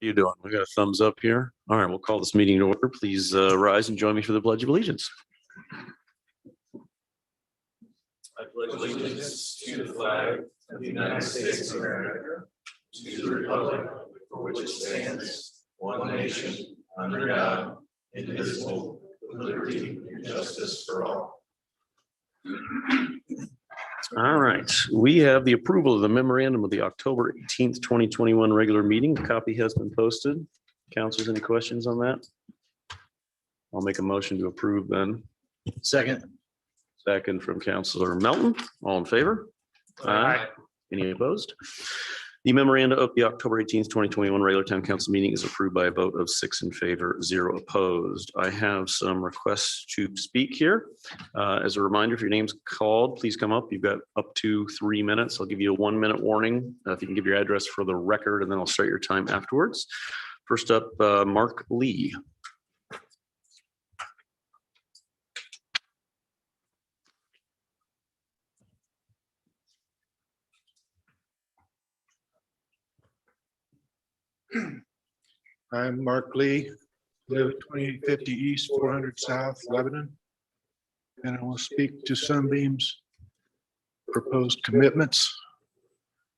You doing? We got a thumbs up here. All right, we'll call this meeting to order. Please rise and join me for the Pledge of Allegiance. I pledge allegiance to the flag of the United States of America, to the republic for which it stands, one nation, under God, indivisible, with liberty and justice for all. All right, we have the approval of the memorandum of the October 18th, 2021 regular meeting. A copy has been posted. Councilors, any questions on that? I'll make a motion to approve then. Second. Second from Councilor Melton. All in favor? Aye. Any opposed? The memoranda of the October 18th, 2021 regular town council meeting is approved by a vote of 6 in favor, 0 opposed. I have some requests to speak here. As a reminder, if your name's called, please come up. You've got up to 3 minutes. I'll give you a 1-minute warning. If you can give your address for the record, and then I'll start your time afterwards. First up, Mark Lee. I'm Mark Lee, live at 2850 East, 400 South, Lebanon. And I will speak to Sunbeam's proposed commitments.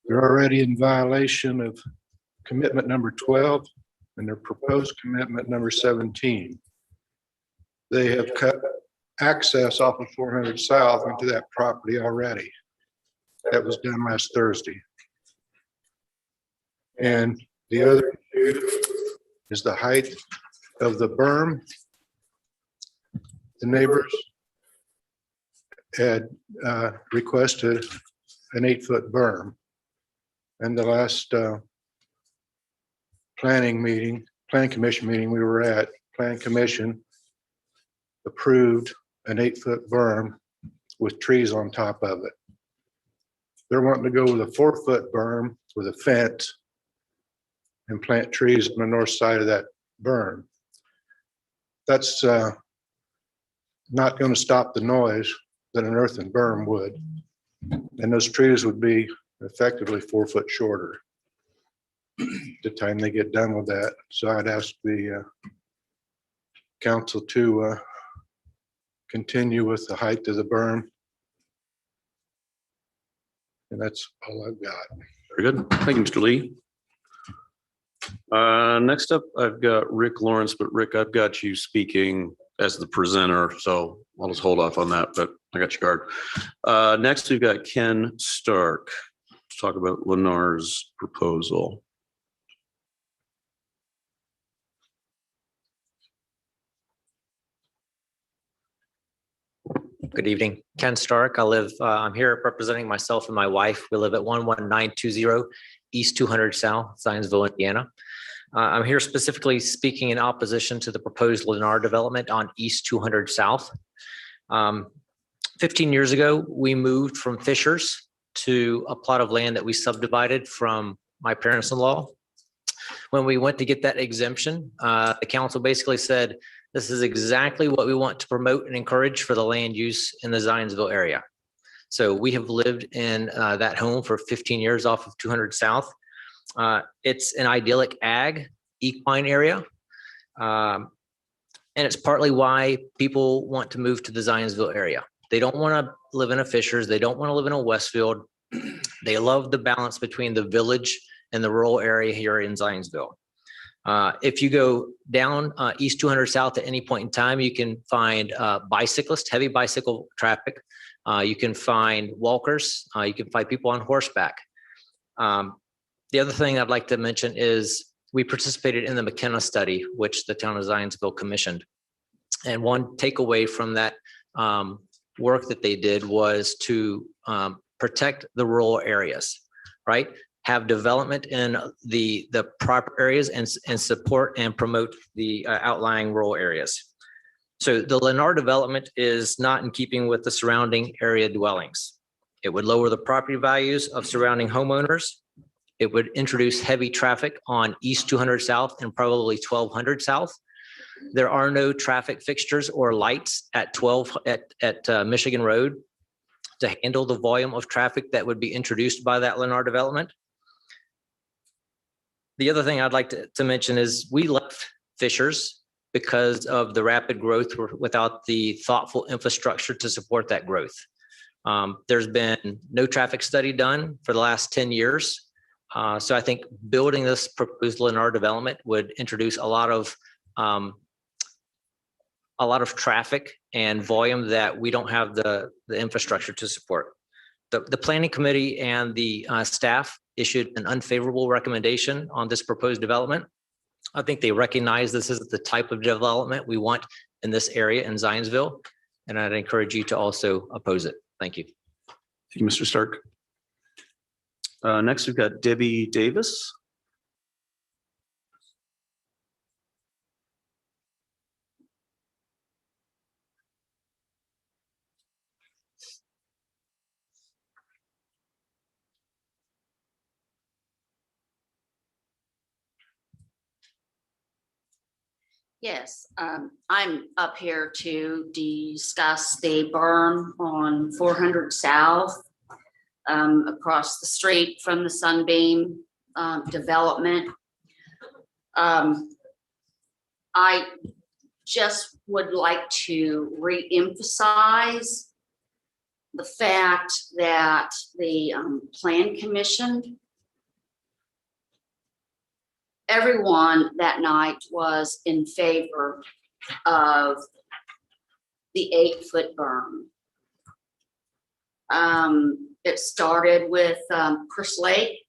They're already in violation of commitment number 12 and their proposed commitment number 17. They have cut access off of 400 South into that property already. That was done last Thursday. And the other issue is the height of the berm. The neighbors had requested an 8-foot berm. And the last planning commission meeting we were at, planning commission approved an 8-foot berm with trees on top of it. They're wanting to go with a 4-foot berm with a fence and plant trees on the north side of that berm. That's not going to stop the noise that an earthen berm would. And those trees would be effectively 4 foot shorter the time they get done with that. So I'd ask the council to continue with the height of the berm. And that's all I've got. Very good. Thank you, Mr. Lee. Next up, I've got Rick Lawrence, but Rick, I've got you speaking as the presenter, so I'll just hold off on that, but I got your card. Next, we've got Ken Stark to talk about Lennar's proposal. Good evening, Ken Stark. I'm here representing myself and my wife. We live at 11920 East 200 South, Zionsville, Indiana. I'm here specifically speaking in opposition to the proposed Lennar development on East 200 South. 15 years ago, we moved from Fishers to a plot of land that we subdivided from my parents-in-law. When we went to get that exemption, the council basically said, this is exactly what we want to promote and encourage for the land use in the Zionsville area. So we have lived in that home for 15 years off of 200 South. It's an idyllic ag equine area. And it's partly why people want to move to the Zionsville area. They don't want to live in a Fishers. They don't want to live in a Westfield. They love the balance between the village and the rural area here in Zionsville. If you go down East 200 South at any point in time, you can find bicyclists, heavy bicycle traffic. You can find walkers. You can find people on horseback. The other thing I'd like to mention is we participated in the McKenna study, which the town of Zionsville commissioned. And one takeaway from that work that they did was to protect the rural areas, right? Have development in the proper areas and support and promote the outlying rural areas. So the Lennar development is not in keeping with the surrounding area dwellings. It would lower the property values of surrounding homeowners. It would introduce heavy traffic on East 200 South and probably 1200 South. There are no traffic fixtures or lights at Michigan Road to handle the volume of traffic that would be introduced by that Lennar development. The other thing I'd like to mention is we left Fishers because of the rapid growth without the thoughtful infrastructure to support that growth. There's been no traffic study done for the last 10 years. So I think building this proposal in our development would introduce a lot of traffic and volume that we don't have the infrastructure to support. The planning committee and the staff issued an unfavorable recommendation on this proposed development. I think they recognize this is the type of development we want in this area in Zionsville, and I'd encourage you to also oppose it. Thank you. Thank you, Mr. Stark. Next, we've got Debbie Davis. Yes, I'm up here to discuss the berm on 400 South across the street from the Sunbeam development. I just would like to re-emphasize the fact that the Plan Commission, everyone that night was in favor of the 8-foot berm. It started with Chris Lake.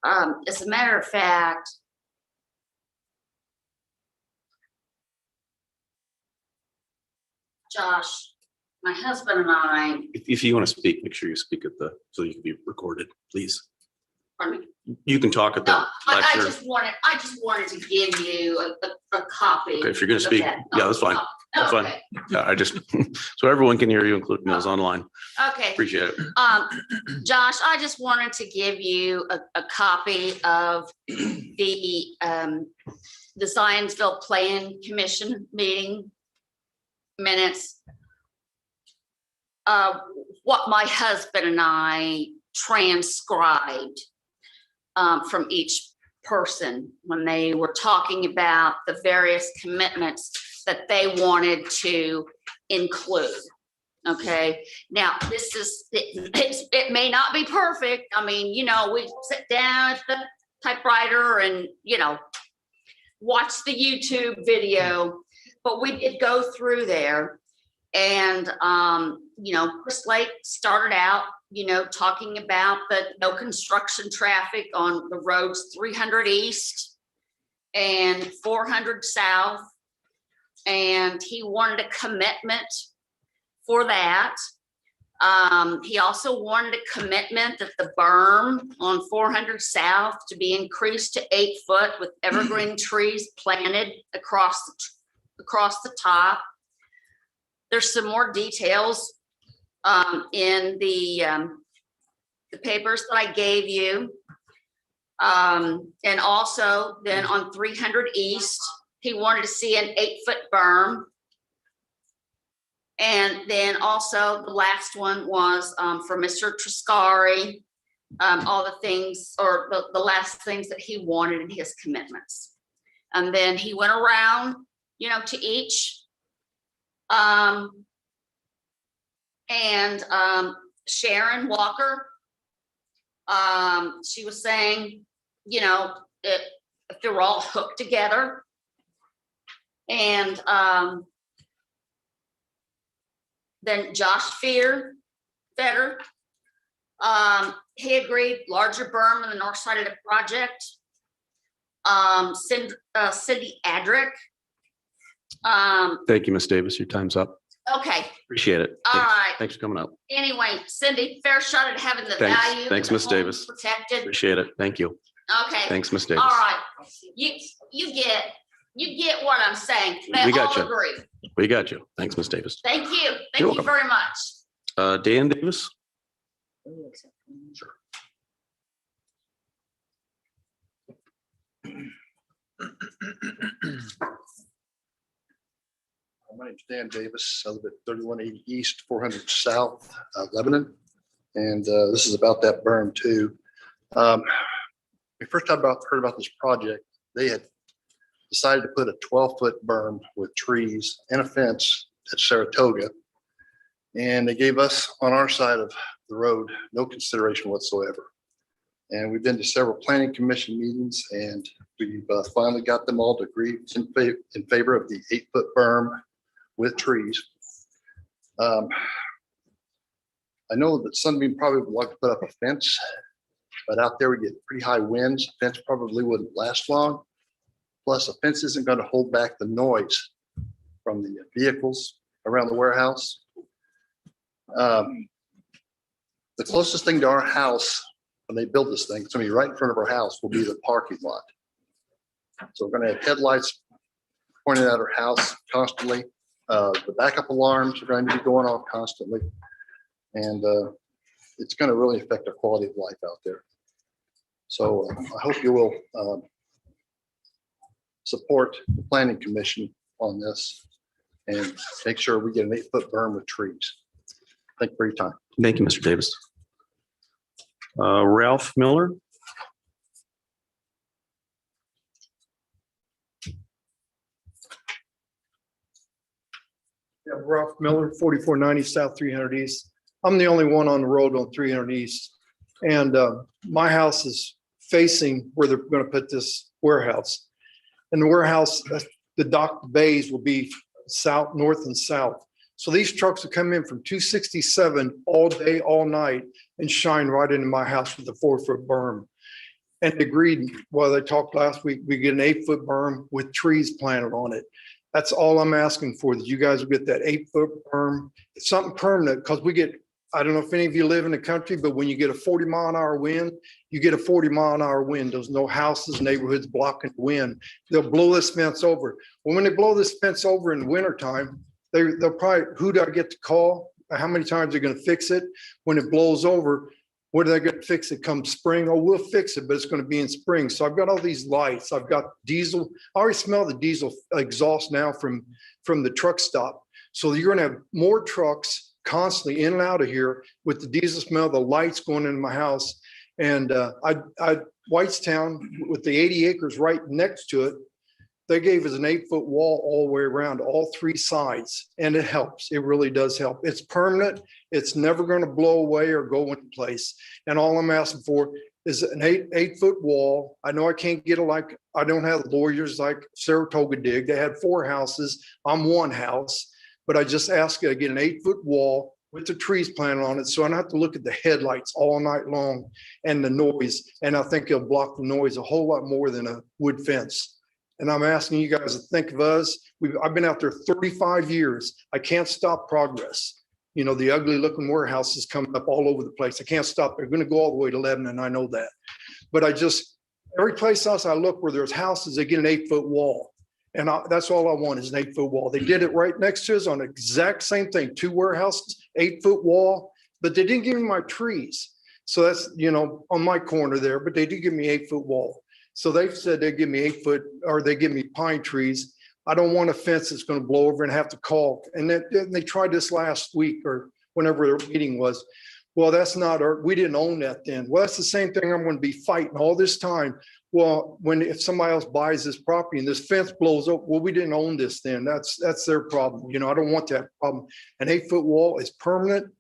As a matter of fact, Josh, my husband and I. If you want to speak, make sure you speak at so you can be recorded, please. Pardon me? You can talk at the No, I lecture. just wanted to give you a copy. Okay, if you're going to of speak, that. yeah, that's fine. That's fine. Okay. Yeah, I just, so everyone can hear you, including those online. Okay. Appreciate it. Josh, I just wanted to give you a copy of the Zionsville Plan Commission meeting minutes. What my husband and I transcribed from each person when they were talking about the various commitments that they wanted to include. Okay, now this is, it may not be perfect. I mean, you know, we sit down at the typewriter and, you know, watch the YouTube video, but we did go through there. And, you know, Chris Lake started out, you know, talking about the no construction traffic on the roads 300 East and 400 South. And he wanted a commitment for that. He also wanted a commitment that the berm on 400 South to be increased to 8 foot with evergreen trees planted across the top. There's some more details in the papers that I gave you. And also then on 300 East, he wanted to see an 8-foot berm. And then also the last one was for Mr. Triscari, all the things or the last things that he wanted in his commitments. And then he went around, you know, to each. Sharon Walker, she was saying, you know, if they're all hooked together. And then Josh Fetter, he agreed larger berm on the north side of the project. Cindy Adrick. Thank you, Ms. Davis. Your time's up. Okay. Appreciate it. All Thanks. right. Thanks for coming out. Anyway, Cindy, fair shot at having the Thanks. value. Thanks, and the Ms. home Davis. Protected. Appreciate it. Thank you. Okay. Thanks, Ms. Davis. All right. You get what I'm saying. They We got all you. agree. We got you. Thanks, Ms. Davis. Thank you. You're Thank you welcome. very much. Dan Davis? Sure. My name's Dan Davis. I live at 3180 East, 400 South, Lebanon. And this is about that berm too. we first heard about this project, they had decided to put a 12-foot berm with trees and a fence at Saratoga. And they gave us on our side of the road no consideration whatsoever. And we've been to several planning commission meetings, and we've finally got them all to agree in favor of the 8-foot berm with trees. I know that Sunbeam probably would like to put up a fence, but out there we get pretty high winds. A fence probably wouldn't last long. Plus, a fence isn't going to hold back the noise from the vehicles around the warehouse. The closest thing to our house, when they build this thing, it's going to be right in front of our house, will be the parking lot. So we're going to have headlights pointed at our house constantly. The backup alarms are going to be going off constantly. And it's going to really affect our quality of life out there. So I hope you will support the planning commission on this and make sure we get an 8-foot berm with trees. Thank you for your time. Thank you, Mr. Davis. Ralph Miller. Yeah, Ralph Miller, 4490 South 300 East. I'm the only one on the road on 300 East. And my house is facing where they're going to put this warehouse. And the warehouse, the dock bays will be south, north and south. So these trucks will come in from 267 all day, all night and shine right into my house with a 4-foot berm. And agreed, well, they talked last week, we get an 8-foot berm with trees planted on it. That's all I'm asking for, that you guys will get that 8-foot berm. It's something permanent, because we get, I don't know if any of you live in the country, but when you get a 40-mile-an-hour wind, you get a 40-mile-an-hour wind. There's no houses, neighborhoods blocking the wind. They'll blow this fence over. Well, when they blow this fence over in the wintertime, they'll probably, who do I get to call? How many times they're going to fix it? When it blows over, what are they going to fix it come spring? Oh, we'll fix it, but it's going to be in spring. So I've got all these lights. I've got diesel. I already smell the diesel exhaust now from the truck stop. So you're going to have more trucks constantly in and out of here with the diesel smell, the lights going into my house. And Whitestown, with the 80 acres right next to it, they gave us an 8-foot wall all the way around, all 3 sides, and it helps. It really does help. It's permanent. It's never going to blow away or go into place. And all I'm asking for is an 8-foot wall. I know I can't get it like, I don't have lawyers like Saratoga did. They had 4 houses. I'm 1 house, but I just ask you to get an 8-foot wall with the trees planted on it, so I don't have to look at the headlights all night long and the noise. And I think it'll block the noise a whole lot more than a wood fence. And I'm asking you guys to think of us. I've been out there 35 years. I can't stop progress. You know, the ugly looking warehouses coming up all over the place. I can't stop. They're going to go all the way to Lebanon. I know that. But every place else I look where there's houses, they get an 8-foot wall. And that's all I want is an 8-foot wall. They did it right next to us on the exact same thing. 2 warehouses, 8-foot wall, but they didn't give me my trees. So that's, you know, on my corner there, but they did give me 8-foot wall. So they've said they give me 8-foot, or they give me pine trees. I don't want a fence that's going to blow over and have to call. And then they tried this last week or whenever their meeting was. Well, that's not we didn't own that then. Well, that's the same thing I'm going to be fighting all this time. Well, if somebody else buys this property and this fence blows up, well, we didn't own this then. That's their problem. You know, I don't want that problem. An 8-foot wall is permanent,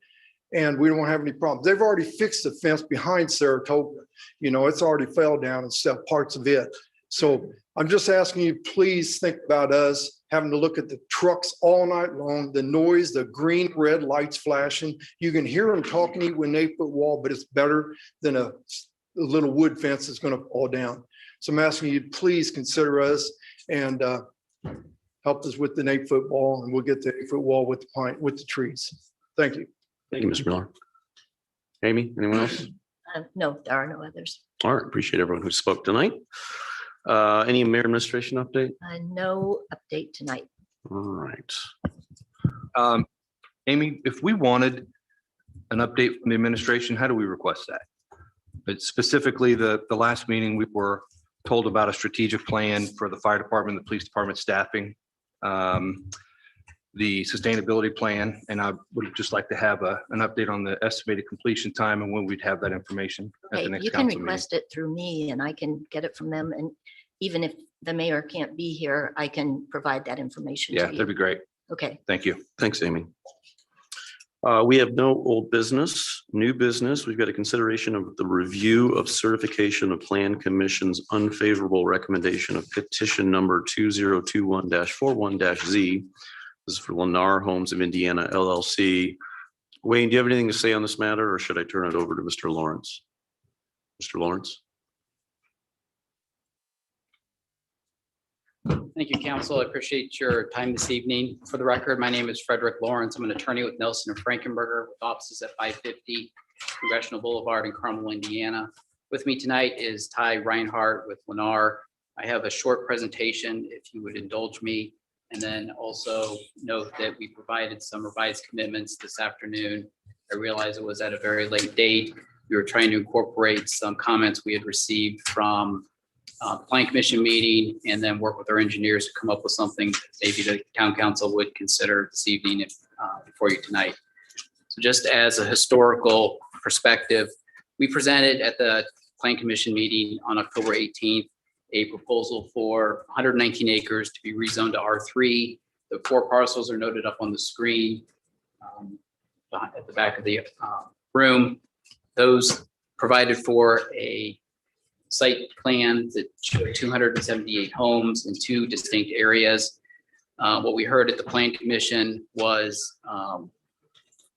and we don't have any problems. They've already fixed the fence behind Saratoga. You know, it's already fell down and stuff, parts of it. So I'm just asking you, please think about us having to look at the trucks all night long, the noise, the green, red lights flashing. You can hear them talking to you with an 8-foot wall, but it's better than a little wood fence that's going to fall down. So I'm asking you, please consider us and help us with the 8-foot wall, and we'll get the 8-foot wall with the trees. Thank you. Thank you, Mr. Miller. Amy, anyone else? No, there are no others. All right, appreciate everyone who spoke tonight. Any mayor administration update? No update tonight. All right. Amy, if we wanted an update from the administration, how do we request that? But specifically, the last meeting, we were told about a strategic plan for the fire department, the police department staffing. the sustainability plan, and I would just like to have an update on the estimated completion time and when we'd have that information at Okay, the next you can council meeting. request it through me and I can get it from them. And even if the mayor can't be here, I can provide that information Yeah, to that'd be you. great. Okay, Thank you. Thanks, Amy. We have no old business, new business. We've got a consideration of the review of certification of Plan Commission's unfavorable recommendation of petition number 2021-41-Z. This is for Lennar Homes of Indiana LLC. Wayne, do you have anything to say on this matter, or should I turn it over to Mr. Lawrence? Mr. Lawrence? Thank you, council. I appreciate your time this evening. For the record, my name is Frederick Lawrence. I'm an attorney with Nelson and Frankenberger with offices at 550 Congressional Boulevard in Carmel, Indiana. With me tonight is Ty Reinhardt with Lennar. I have a short presentation, if you would indulge me, and then also note that we provided some revised commitments this afternoon. I realize it was at a very late date. We were trying to incorporate some comments we had received from Plan Commission meeting and then work with our engineers to come up with something that maybe the town council would consider this evening before you tonight. So just as a historical perspective, we presented at the Plan Commission meeting on October 18th a proposal for 119 acres to be rezoned to R3. The 4 parcels are noted up on the screen at the back of the room. Those provided for a site plan that showed 278 homes in 2 distinct areas. What we heard at the Plan Commission was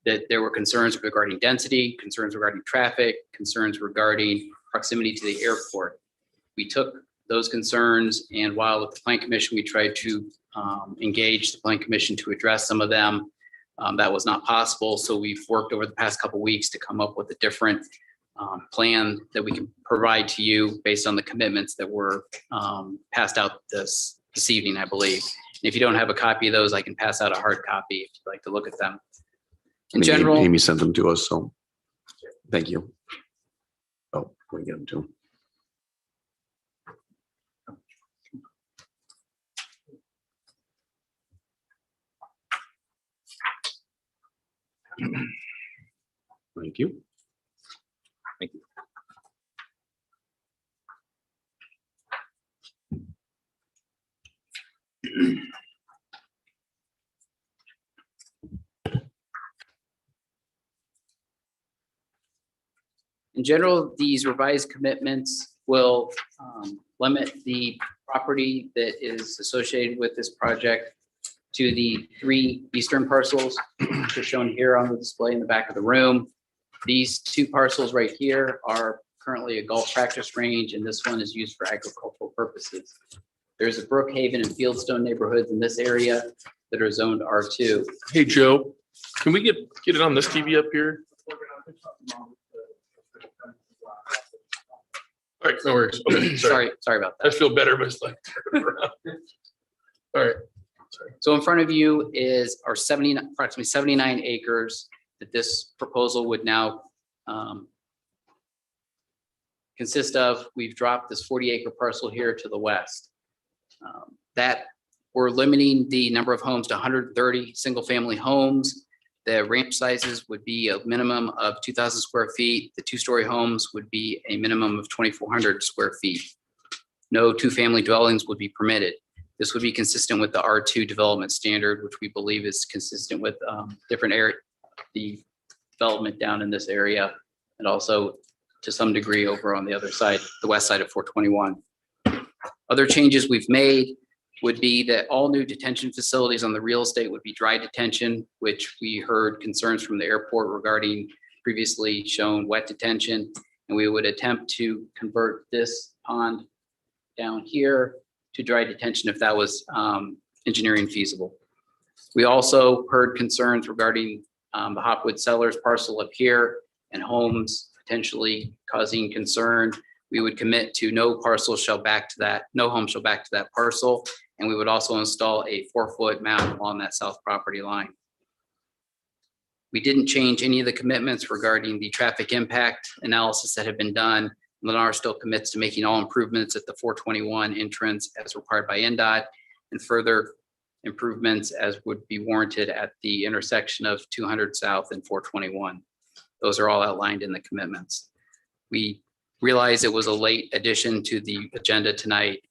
that there were concerns regarding density, concerns regarding traffic, concerns regarding proximity to the airport. We took those concerns, and while at the Plan Commission, we tried to engage the Plan Commission to address some of them, that was not possible. So we've worked over the past couple of weeks to come up with a different plan that we can provide to you based on the commitments that were passed out this evening, I believe. And if you don't have a copy of those, I can pass out a hard copy if you'd like to look at them. In general, Amy sent them to us, so thank you. Oh, we get them to him. Thank you. Thank you. in general, these revised commitments will limit the property that is associated with this project to the 3 eastern parcels, which are shown here on the display in the back of the room. These 2 parcels right here are currently a golf practice range, and this one is used for agricultural purposes. There's a Brookhaven and Fieldstone neighborhoods in this area that are zoned R2. Hey, Joe, can we get it on this TV up here? All right, no worries. Okay, sorry. Sorry about I that. feel better, but it's like. turn it around. All right. So in front of you is our approximately 79 acres that this proposal would now consist of. We've dropped this 40-acre parcel here to the west. That we're limiting the number of homes to 130 single-family homes. The ranch sizes would be a minimum of 2,000 square feet. The 2-story homes would be a minimum of 2,400 square feet. No 2-family dwellings would be permitted. This would be consistent with the R2 development standard, which we believe is consistent with different area, the development down in this area, and also to some degree over on the other side, the west side of 421. Other changes we've made would be that all new detention facilities on the real estate would be dry detention, which we heard concerns from the airport regarding previously shown wet detention. And we would attempt to convert this pond down here to dry detention if that was engineering feasible. We also heard concerns regarding the Hopwood Cellars parcel up here and homes potentially causing concern. We would commit to no home shall back to that parcel. And we would also install a 4-foot mount along that south property line. We didn't change any of the commitments regarding the traffic impact analysis that have been done. Lennar still commits to making all improvements at the 421 entrance as required by NDOT and further improvements as would be warranted at the intersection of 200 South and 421. Those are all outlined in the commitments. We realize it was a late addition to the agenda tonight,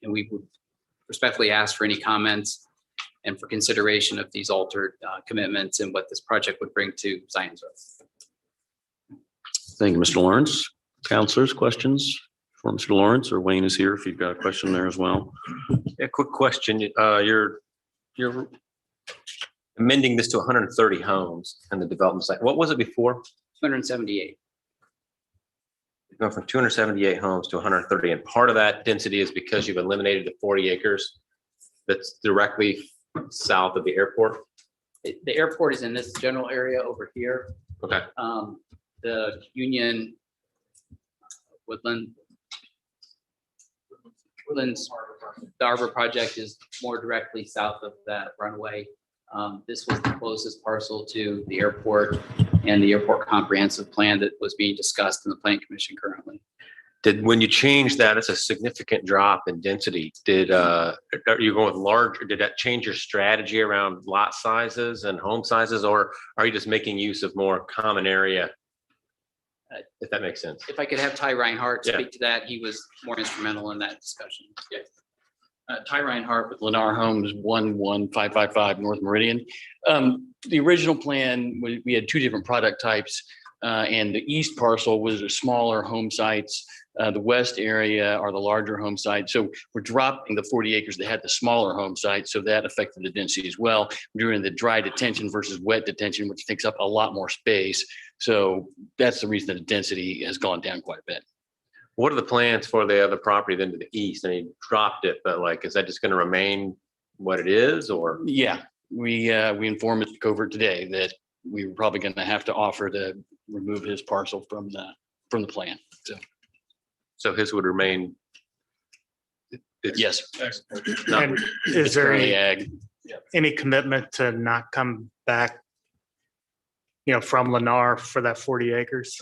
and we would respectfully ask for any comments and for consideration of these altered commitments and what this project would bring to Zionsville. Thank you, Mr. Lawrence. Counselors, questions for Mr. Lawrence, or Wayne is here if you've got a question there as well. A quick question. You're amending this to 130 homes in the development site. What was it before? 278. You're going from 278 homes to 130, and part of that density is because you've eliminated the 40 acres that's directly south of the airport. The airport is in this general area over here. Okay. The Union Woodlands, the Arbor project is more directly south of that runway. This was the closest parcel to the airport and the airport comprehensive plan that was being discussed in the Plan Commission currently. When you change that, it's a significant drop in density. Are you going with large, or did that change your strategy around lot sizes and home sizes, or are you just making use of more common area? If that makes sense. If I could have Ty Reinhardt Yeah. speak to that, he was more instrumental in that discussion. Ty Reinhardt with Lennar Homes, 11555 North Meridian. The original plan, we had two different product types, and the east parcel was the smaller home sites. The west area are the larger home sites. So we're dropping the 40 acres that had the smaller home sites, so that affected the density as well. We're doing the dry detention versus wet detention, which takes up a lot more space. So that's the reason that the density has gone down quite a bit. What are the plans for the other property then to the east? I mean, you dropped it, but like, is that just going to remain what it is, or? Yeah, we informed Mr. Covert today that we were probably going to have to offer to remove his parcel from the plan. So his would remain? Yes. Not- And It's is there currently any, ag. any commitment to not come back, from Lennar for that 40 acres?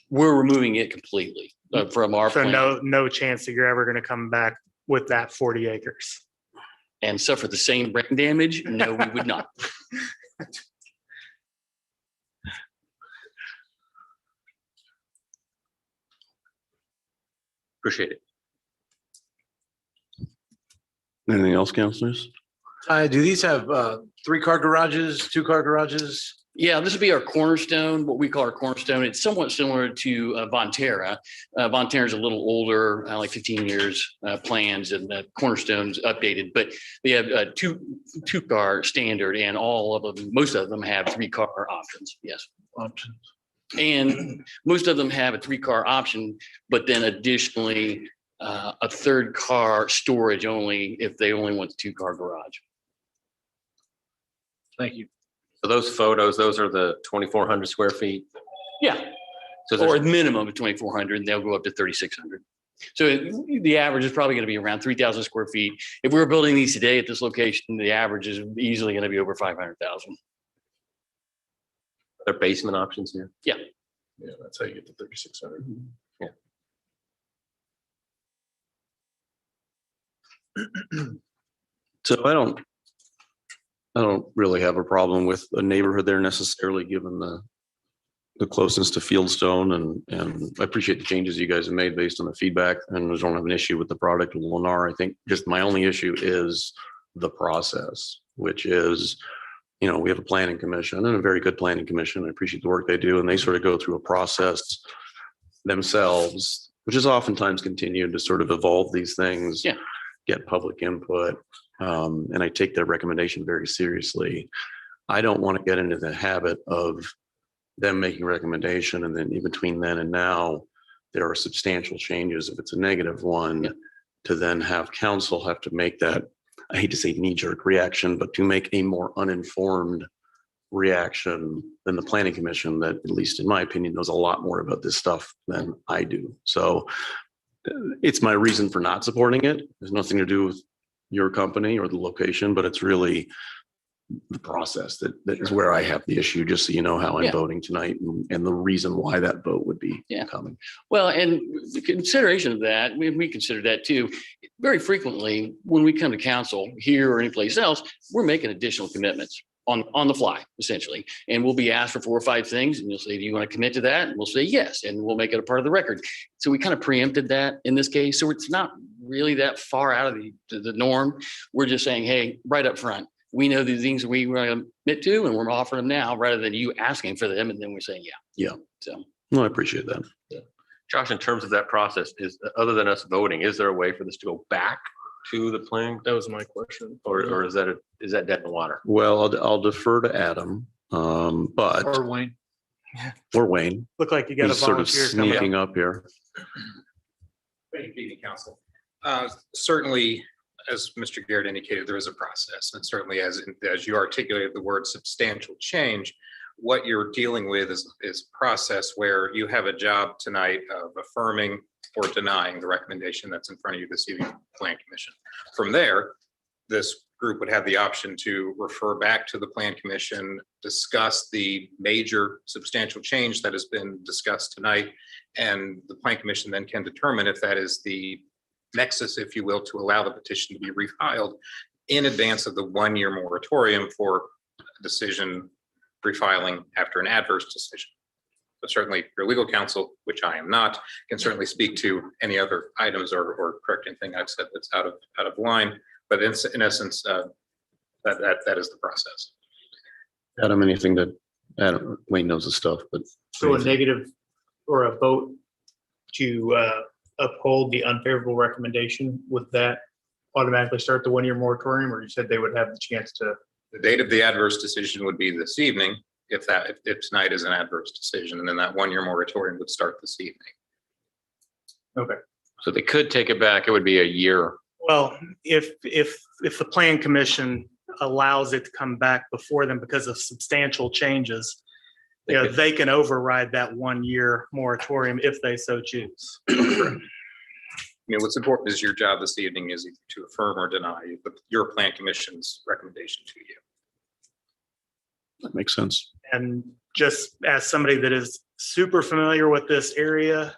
We're removing it completely from our So plan no chance that you're ever going to come back with that 40 acres? and suffer the same brain damage. No, we would not. Appreciate it. Anything else, counselors? Do these have 3-car garages, 2-car garages? Yeah, this would be our cornerstone, what we call our cornerstone. It's somewhat similar to Bonterra. Bonterra is a little older, like 15 years plans, and the cornerstone's updated, but they have a two-car standard, and all of them, most of them have 3-car options. Yes. Options. And most of them have a 3-car option, but then additionally, a 3rd car storage only if they only want the 2-car garage. Thank you. So those photos, those are the 2,400 square feet. Yeah. So Or there's, a minimum of 2,400, and they'll go up to 3,600. So the average is probably going to be around 3,000 square feet. If we were building these today at this location, the average is easily going to be over 500,000. there basement options here. Yeah, that's how you get to 3,600. So I don't really have a problem with a neighborhood there necessarily, given the closeness to Fieldstone, and I appreciate the changes you guys have made based on the feedback, and I don't have an issue with the product of Lennar. I think just my only issue is the process, which is, we have a planning commission, and a very good planning commission. I appreciate the work they do, and they sort of go through a process themselves, which is oftentimes continued to sort of evolve these things. Yeah. Get public input. And I take their recommendation very seriously. I don't want to get into the habit of them making recommendation, and then in between then and now, there are substantial changes, if it's a negative one, to then have council have to make that, I hate to say knee-jerk reaction, but to make a more uninformed reaction than the planning commission that, at least in my opinion, knows a lot more about this stuff than I do. So it's my reason for not supporting it. There's nothing to do with your company or the location, but it's really the process that is where I have the issue, just so you know how I'm Yeah. voting tonight and the reason why that vote would be Yeah. coming. Well, and the consideration of that, we consider that too. Very frequently, when we come to council here or anyplace else, we're making additional commitments on the fly, essentially. And we'll be asked for 4 or 5 things and you'll say, do you want to commit to that? And we'll say yes, and we'll make it a part of the record. So we kind of preempted that in this case. So it's not really that far out of the norm. We're just saying, hey, right up front, we know the things we want to commit to and we're offering them now rather than you asking for them. And then we're saying, yeah. Yeah. So. No, I appreciate that. Josh, in terms of that process, other than us voting, is there a way for this to go back to the plan? That was my question. Or is that dead in the water? Well, I'll defer to Adam, but, Or Wayne. or Wayne, Look like you got a who's sort of volunteer coming up. sneaking up here. Good evening, council. Certainly, as Mr. Garrett indicated, there is a process, and certainly as you articulated the word substantial change, what you're dealing with is a process where you have a job tonight of affirming or denying the recommendation that's in front of you this evening, Plan Commission. From there, this group would have the option to refer back to the Plan Commission, discuss the major substantial change that has been discussed tonight, and the Plan Commission then can determine if that is the nexus, if you will, to allow the petition to be refiled in advance of the 1-year moratorium for decision refiling after an adverse decision. But certainly your legal counsel, which I am not, can certainly speak to any other items or correct anything I've said that's out of line. But in essence, that is the process. Adam, anything that, Adam, Wayne knows the stuff, but. So a negative or a vote to uphold the unfavorable recommendation, would that automatically start the 1-year moratorium, or you said they would have the chance to? The date of the adverse decision would be this evening, if tonight is an adverse decision, and then that 1-year moratorium would start this evening. Okay. So they could take it back. It would be a year. Well, if the plan commission allows it to come back before them because of substantial changes, they can override that 1-year moratorium if they so choose. What's important is your job this evening is either to affirm or deny your Plan Commission's recommendation to you. That makes sense. And just as somebody that is super familiar with this area,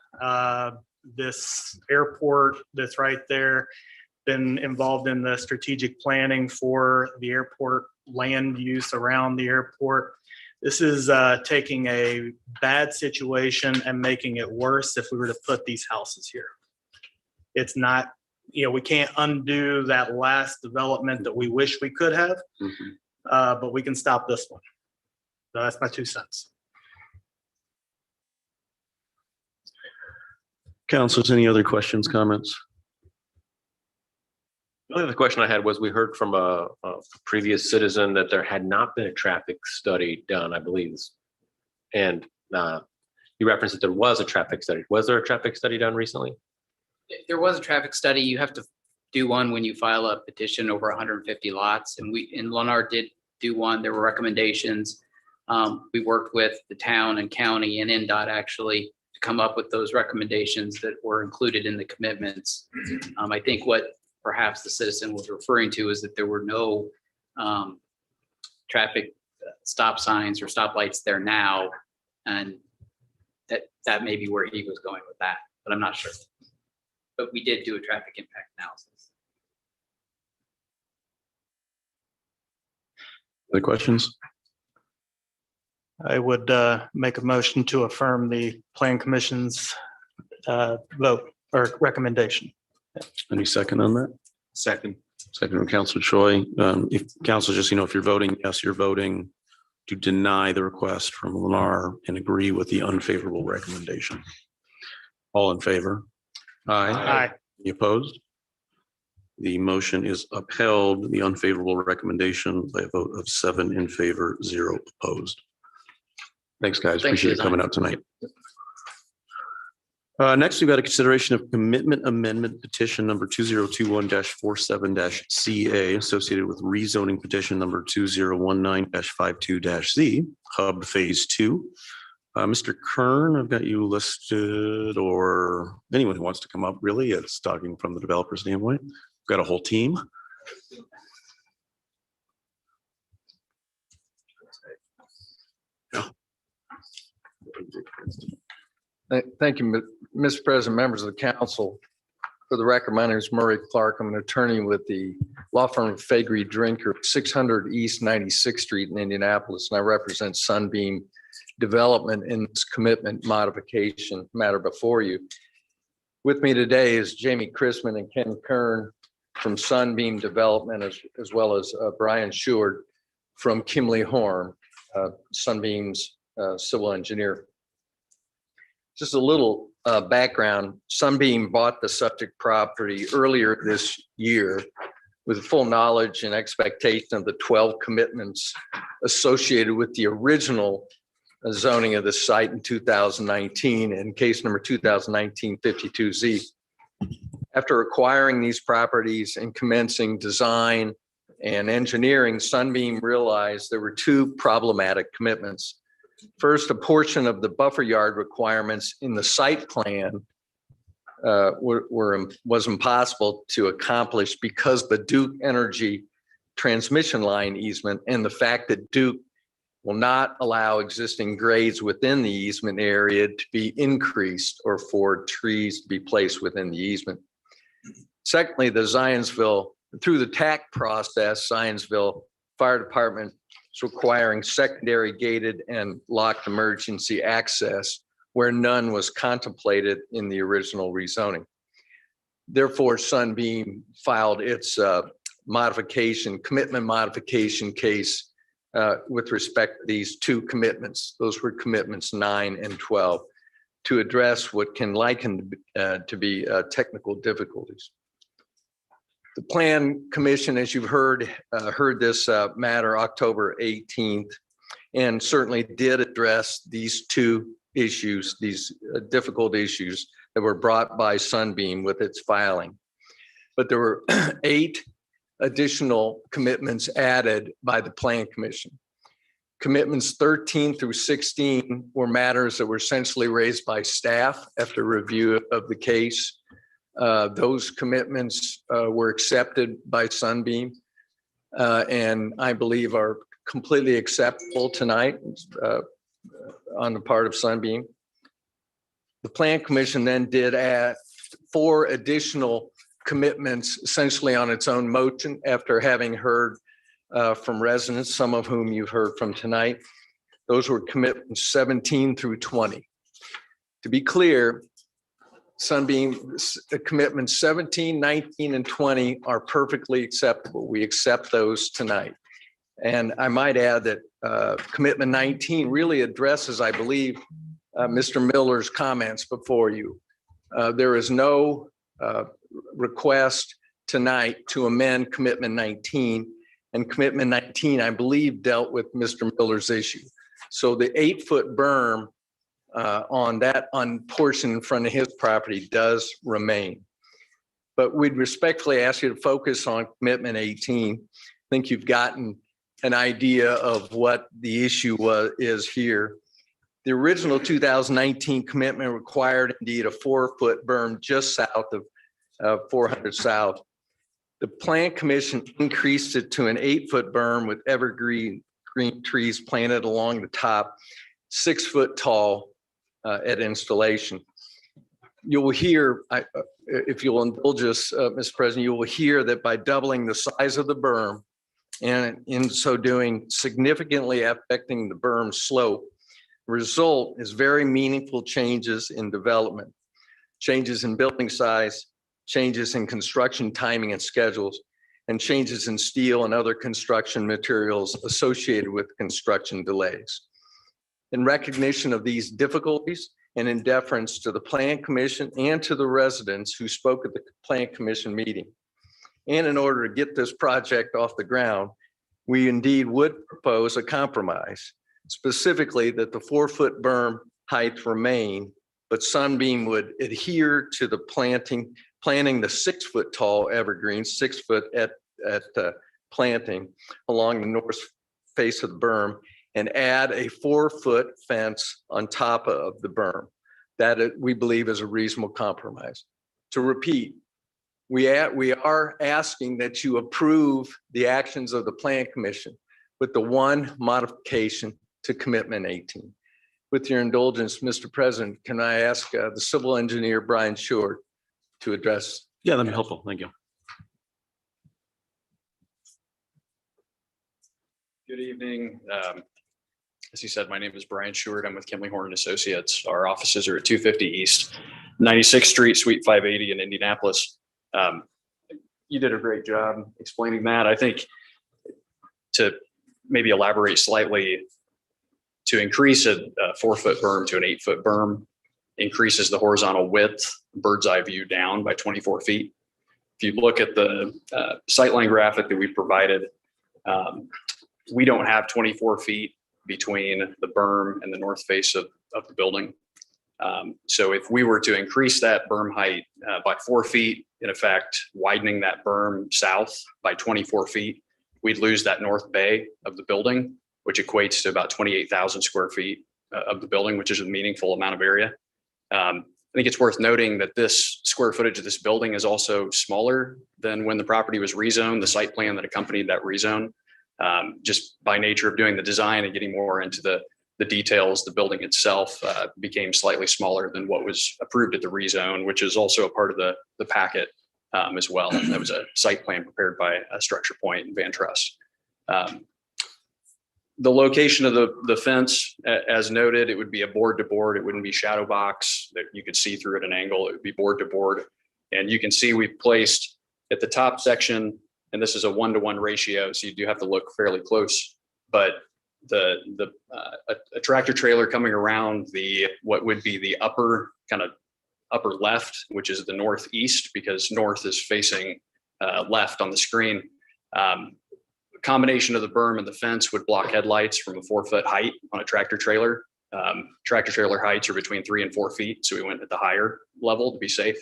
this airport that's right there, been involved in the strategic planning for the airport, land use around the airport. This is taking a bad situation and making it worse if we were to put these houses here. It's not, we can't undo that last development that we wish we could have, but we can stop this one. So that's my 2 cents. Councilors, any other questions, comments? The only other question I had was, we heard from a previous citizen that there had not been a traffic study done, I believe. And you referenced that there was a traffic study. Was there a traffic study done recently? There was a traffic study. You have to do one when you file a petition over 150 lots. And Lennar did do one. There were recommendations. We worked with the town and county and NDOT actually to come up with those recommendations that were included in the commitments. I think what perhaps the citizen was referring to is that there were no traffic stop signs or stoplights there now. And that may be where he was going with that, but I'm not sure. But we did do a traffic impact analysis. Other questions? I would make a motion to affirm the plan commission's vote or recommendation. Any second on that? Second. Second from Councilor Choi. If Council, just, if you're voting yes, you're voting to deny the request from Lennar and agree with the unfavorable recommendation. All in favor? Aye. Any opposed? The motion is upheld. The unfavorable recommendation by a vote of 7 in favor, 0 opposed. Thanks, guys. Thanks for Appreciate your you coming time. out tonight. Next, we've got a consideration of commitment amendment petition number 2021-47-CA associated with rezoning petition number 2019-52-Z, Hub Phase 2. Mr. Kern, I've got you listed, or anyone who wants to come up, really. It's talking from the developer standpoint. We've got a whole team. Thank you, Mr. President, members of the council. For the record, my name is Murray Clark. I'm an attorney with the law firm of Faegre Drinker, 600 East 96th Street in Indianapolis, and I represent Sunbeam Development in this commitment modification matter before you. With me today is Jamie Chrisman and Ken Kern from Sunbeam Development, as well as Brian Sheward from Kimley Horn, Sunbeam's civil engineer. Just a little background. Sunbeam bought the subject property earlier this year with full knowledge and expectation of the 12 commitments associated with the original zoning of the site in 2019, in case number 2019-52Z. After acquiring these properties and commencing design and engineering, Sunbeam realized there were two problematic commitments. First, a portion of the buffer yard requirements in the site plan was impossible to accomplish because the Duke Energy transmission line easement and the fact that Duke will not allow existing grades within the easement area to be increased or for trees to be placed within the easement. Secondly, the Zionsville, through the TAC process, Zionsville Fire Department is requiring secondary gated and locked emergency access where none was contemplated in the original rezoning. Therefore, Sunbeam filed its commitment modification case with respect to these two commitments. Those were commitments 9 and 12 to address what can liken to be technical difficulties. The Plan Commission, as you've heard this matter October 18th, and certainly did address these two issues, these difficult issues that were brought by Sunbeam with its filing. But there were 8 additional commitments added by the Plan Commission. Commitments 13 through 16 were matters that were essentially raised by staff after review of the case. Those commitments were accepted by Sunbeam and I believe are completely acceptable tonight on the part of Sunbeam. The Plan Commission then did add 4 additional commitments essentially on its own motion after having heard from residents, some of whom you've heard from tonight. Those were commitments 17 through 20. To be clear, Sunbeam commitments 17, 19, and 20 are perfectly acceptable. We accept those tonight. And I might add that commitment 19 really addresses, I believe, Mr. Miller's comments before you. There is no request tonight to amend commitment 19, and commitment 19, I believe, dealt with Mr. Miller's issue. So the 8-foot berm on portion in front of his property does remain. But we'd respectfully ask you to focus on commitment 18. I think you've gotten an idea of what the issue is here. The original 2019 commitment required indeed a 4-foot berm just south of 400 South. The Plan Commission increased it to an 8-foot berm with evergreen trees planted along the top, 6 foot tall at installation. You will hear, if you'll indulge us, Mr. President, you will hear that by doubling the size of the berm and in so doing significantly affecting the berm slope, result is very meaningful changes in development, changes in building size, changes in construction timing and schedules, and changes in steel and other construction materials associated with construction delays. In recognition of these difficulties and in deference to the Plan Commission and to the residents who spoke at the Plan Commission meeting, and in order to get this project off the ground, we indeed would propose a compromise, specifically that the 4-foot berm height remain, but Sunbeam would adhere to the planting the 6-foot tall evergreen, 6 foot at planting along the north face of the berm, and add a 4-foot fence on top of the berm. That we believe is a reasonable compromise. To repeat, we are asking that you approve the actions of the Plan Commission with the one modification to commitment 18. With your indulgence, Mr. President, can I ask the civil engineer, Brian Short, to address? Yeah, that'd be helpful. Thank you. Good evening. As you said, my name is Brian Short. I'm with Kimley Horn Associates. Our offices are at 250 East 96th Street, Suite 580 in Indianapolis. You did a great job explaining that. I think to maybe elaborate slightly, to increase a 4-foot berm to an 8-foot berm increases the horizontal width, bird's eye view down by 24 feet. If you look at the sightline graphic that we provided, we don't have 24 feet between the berm and the north face of the building. So if we were to increase that berm height by 4 feet, in effect, widening that berm south by 24 feet, we'd lose that north bay of the building, which equates to about 28,000 square feet of the building, which is a meaningful amount of area. I think it's worth noting that this square footage of this building is also smaller than when the property was rezoned, the site plan that accompanied that rezone. Just by nature of doing the design and getting more into the details, the building itself became slightly smaller than what was approved at the rezone, which is also a part of the packet as well. That was a site plan prepared by Structure Point and Van Truss. The location of the fence, as noted, it would be a board to board. It wouldn't be shadow box that you could see through at an angle. It would be board to board. And you can see we've placed at the top section, and this is a 1-to-1 ratio, so you do have to look fairly close. But a tractor trailer coming around what would be the upper left, which is the northeast, because north is facing left on the screen. Combination of the berm and the fence would block headlights from a 4-foot height on a tractor trailer. Tractor trailer heights are between 3 and 4 feet, so we went at the higher level to be safe.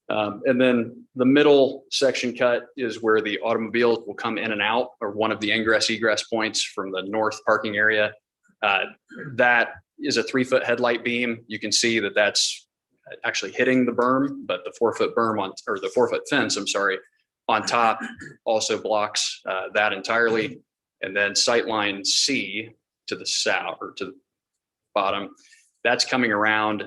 And then the middle section cut is where the automobiles will come in and out, or one of the ingress egress points from the north parking area. That is a 3-foot headlight beam. You can see that that's actually hitting the berm, but the 4-foot berm or the 4-foot fence, I'm sorry, on top also blocks that entirely. And then sightline C to the south or to the bottom, that's coming around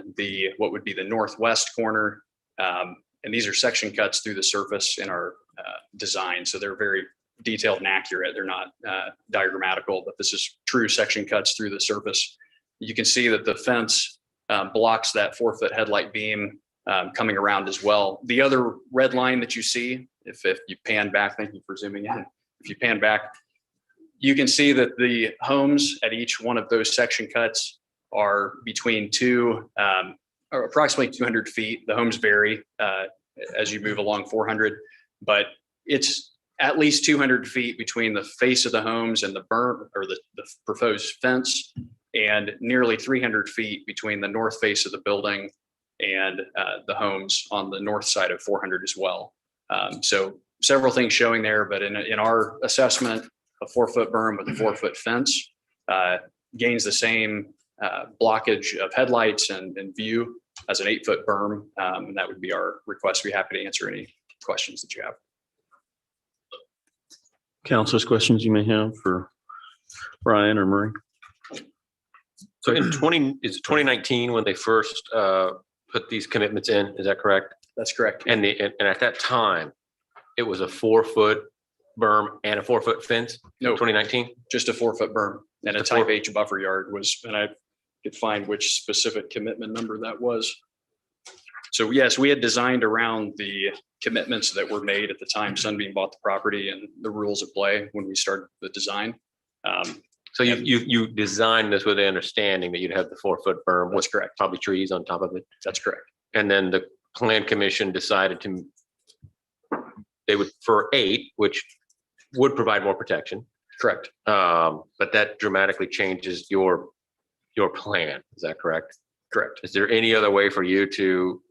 what would be the northwest corner. And these are section cuts through the surface in our design. So they're very detailed and accurate. They're not diagrammatical, but this is true section cuts through the surface. You can see that the fence blocks that 4-foot headlight beam coming around as well. The other red line that you see, if you pan back, thank you for zooming in. If you pan back, you can see that the homes at each one of those section cuts are between or approximately 200 feet. The homes vary as you move along 400, but it's at least 200 feet between the face of the homes and the berm or the proposed fence, and nearly 300 feet between the north face of the building and the homes on the north side of 400 as well. So several things showing there, but in our assessment, a 4-foot berm with a 4-foot fence gains the same blockage of headlights and view as an 8-foot berm. And that would be our request. We'd be happy to answer any questions that you have. Councilors, questions you may have for Brian or Murray? So in 2019, when they first put these commitments in, is that correct? That's correct. And at that time, it was a 4-foot berm and a 4-foot fence? No. 2019? Just a 4-foot berm and a type H buffer yard and I could find which specific commitment number that was. So yes, we had designed around the commitments that were made at the time Sunbeam bought the property and the rules at play when we started the design. So you designed this with the understanding that you'd have the 4-foot berm. That's correct. Probably trees on top of it. That's correct. And then the plan commission decided they would for 8, which would provide more protection. Correct. But that dramatically changes your plan. Is that correct? Correct. Is there any other way for you to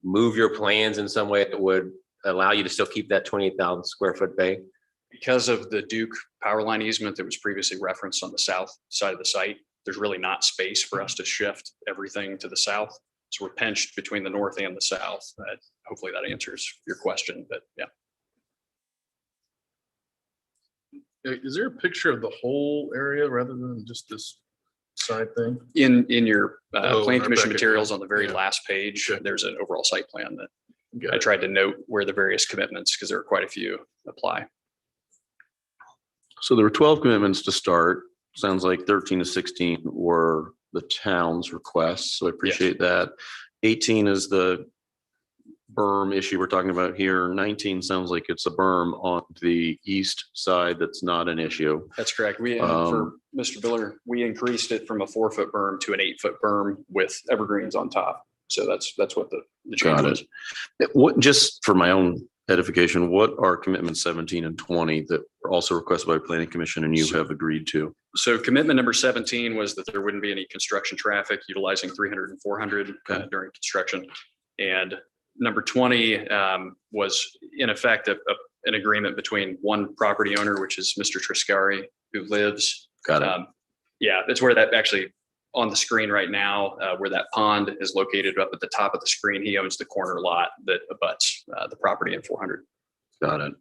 move your plans in some way that would allow you to still keep that 28,000 square foot bay? Because of the Duke power line easement that was previously referenced on the south side of the site, there's really not space for us to shift everything to the south. So we're pinched between the north and the south. Hopefully that answers your question, but yeah. Is there a picture of the whole area rather than just this side thing? In your Oh, plan our commission packet, materials on the very yeah. last page, Okay. there's an overall site plan that Got I it. tried to note where the various commitments, because there are quite a few, apply. So there were 12 commitments to start. Sounds like 13 to 16 were the town's requests. So I appreciate that. 18 is the berm issue we're talking about here. 19 sounds like it's a berm on the east side that's not an issue. That's correct. We, for Mr. Biller, we increased it from a 4-foot berm to an 8-foot berm with evergreens on top. So that's what the change Got was. it. What, just for my own edification, what are commitments 17 and 20 that were also requested by planning commission and you have agreed to? So commitment number 17 was that there wouldn't be any construction traffic utilizing 300 and 400 during construction. And number 20 was in effect an agreement between one property owner, which is Mr. Triscari, who lives. Got it. Yeah, that's where that actually on the screen right now, where that pond is located up at the top of the screen. He owns the corner lot that abuts the property in 400. Got it.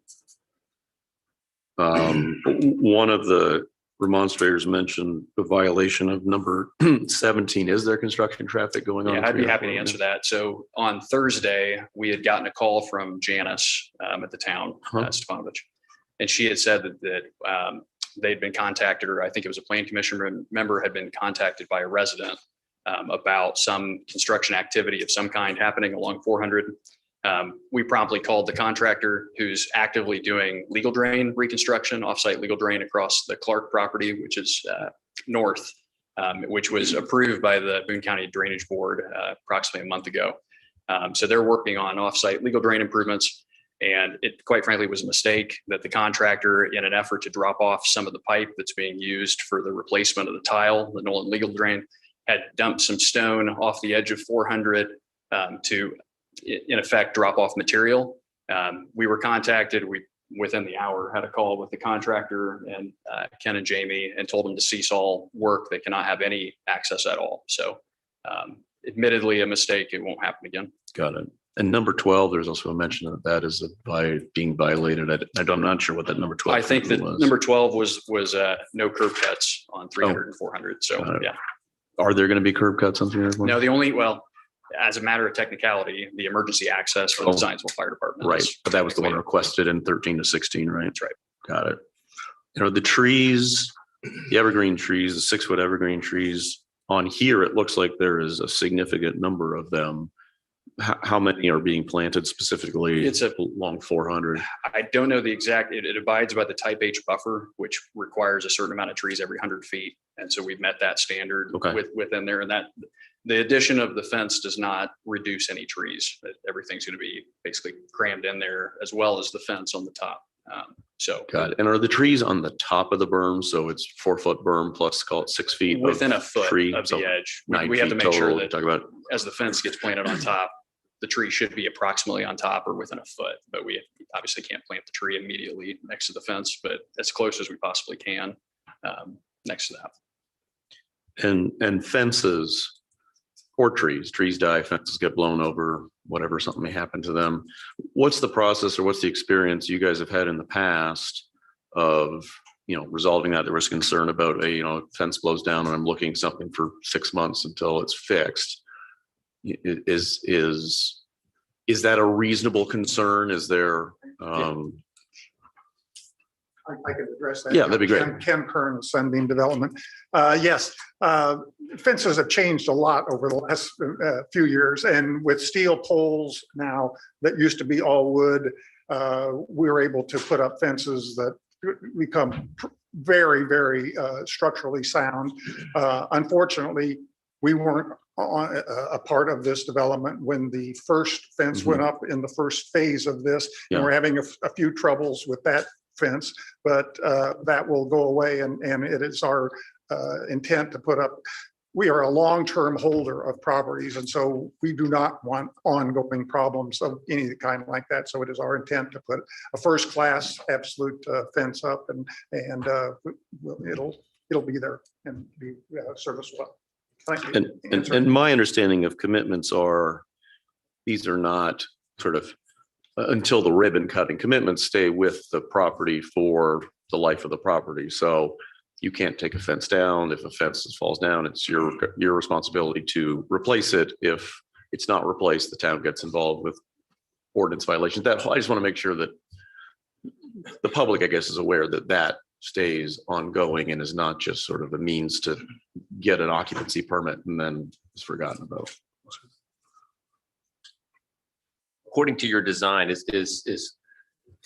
One of the remonstrators mentioned a violation of number 17. Is there construction traffic going on? Yeah, I'd be happy to answer that. So on Thursday, we had gotten a call from Janice at the town, Stefanovich, and she had said that they'd been contacted, or I think it was a plan commission member had been contacted by a resident about some construction activity of some kind happening along 400. We promptly called the contractor who's actively doing legal drain reconstruction, offsite legal drain across the Clark property, which is north, which was approved by the Boone County Drainage Board approximately a month ago. So they're working on offsite legal drain improvements. And it quite frankly was a mistake that the contractor, in an effort to drop off some of the pipe that's being used for the replacement of the tile, the Nolan legal drain, had dumped some stone off the edge of 400 to in effect drop off material. We were contacted. We within the hour had a call with the contractor and Ken and Jamie and told them to cease all work. They cannot have any access at all. So admittedly a mistake. It won't happen again. Got it. And number 12, there's also a mention that that is by being violated. I'm not sure what that number 12. I think that was. number 12 was no curb cuts on 300 and 400. So yeah. Are there going to be curb cuts on 300? No, the only, well, as a matter of technicality, the emergency access for the Zionsville Fire Department. Right, but that was the one requested in 13 to 16, right? That's right. Got it. You know, the trees, the evergreen trees, the 6-foot evergreen trees on here, it looks like there is a significant number of them. How many are being planted specifically? It's along 400. I don't know the exact, it abides by the type H buffer, which requires a certain amount of trees every 100 feet. And so we've met that standard within there, and that the addition of the fence does not reduce any trees. Everything's going to be basically crammed in there, as well as the fence on the top. So got it. And are the trees on the top of the berm? So it's 4-foot berm plus call it 6 feet within a foot tree, of the edge. 9 We have to feet make sure total. that Talk about as the fence gets planted on top, the tree should be approximately on top or within a foot, but we obviously can't plant the tree immediately next to the fence, but as close as we possibly can next to that. and fences or trees die, fences get blown over, whatever, something may happen to them. What's the process or what's the experience you guys have had in the past of, you know, resolving that? There was concern about a, fence blows down and I'm looking something for 6 months until it's fixed. Is that a reasonable concern? Is there, I could address that. Yeah, that'd be great. Ken Kern, Sunbeam Development. Yes, fences have changed a lot over the last few years, and with steel poles now that used to be all wood, we were able to put up fences that become very, very structurally sound. Unfortunately, we weren't a part of this development when the first fence went up in the first phase of this. And we're having a few troubles with that fence, but that will go away, and it is our intent to put up. We are a long-term holder of properties, and so we do not want ongoing problems of any kind like that. So it is our intent to put a first-class absolute fence up, and it'll be there and be service well. Thank you. And my understanding of commitments are, these are not sort of until the ribbon cutting. Commitments stay with the property for the life of the property. So you can't take a fence down. If a fence falls down, it's your responsibility to replace it. If it's not replaced, the town gets involved with ordinance violations. That, I just want to make sure that the public, I guess, is aware that that stays ongoing and is not just sort of a means to get an occupancy permit and then is forgotten about. According to your design, is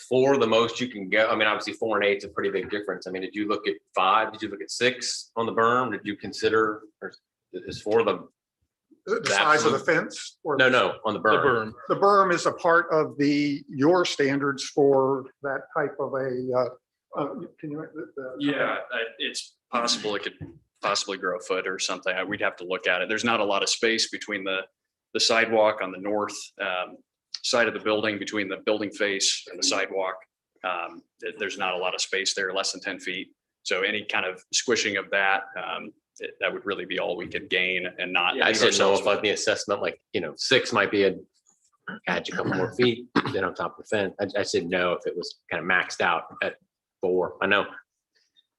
4 the most you can go? I mean, obviously 4 and 8 is a pretty big difference. I mean, did you look at 5? Did you look at 6 on the berm? Did you consider, or is 4 the? The size of the fence? Or No, on the berm. The berm is a part of your standards for that type of a, can you? Yeah, it's possible it could possibly grow a foot or something. We'd have to look at it. There's not a lot of space between the sidewalk on the north side of the building, between the building face and the sidewalk. There's not a lot of space there, less than 10 feet. So any kind of squishing of that, that would really be all we could gain and not. Yeah, I didn't know if the assessment, like, 6 might be add you a couple more feet, then on top of the fence. I said no if it was kind of maxed out at 4. I know it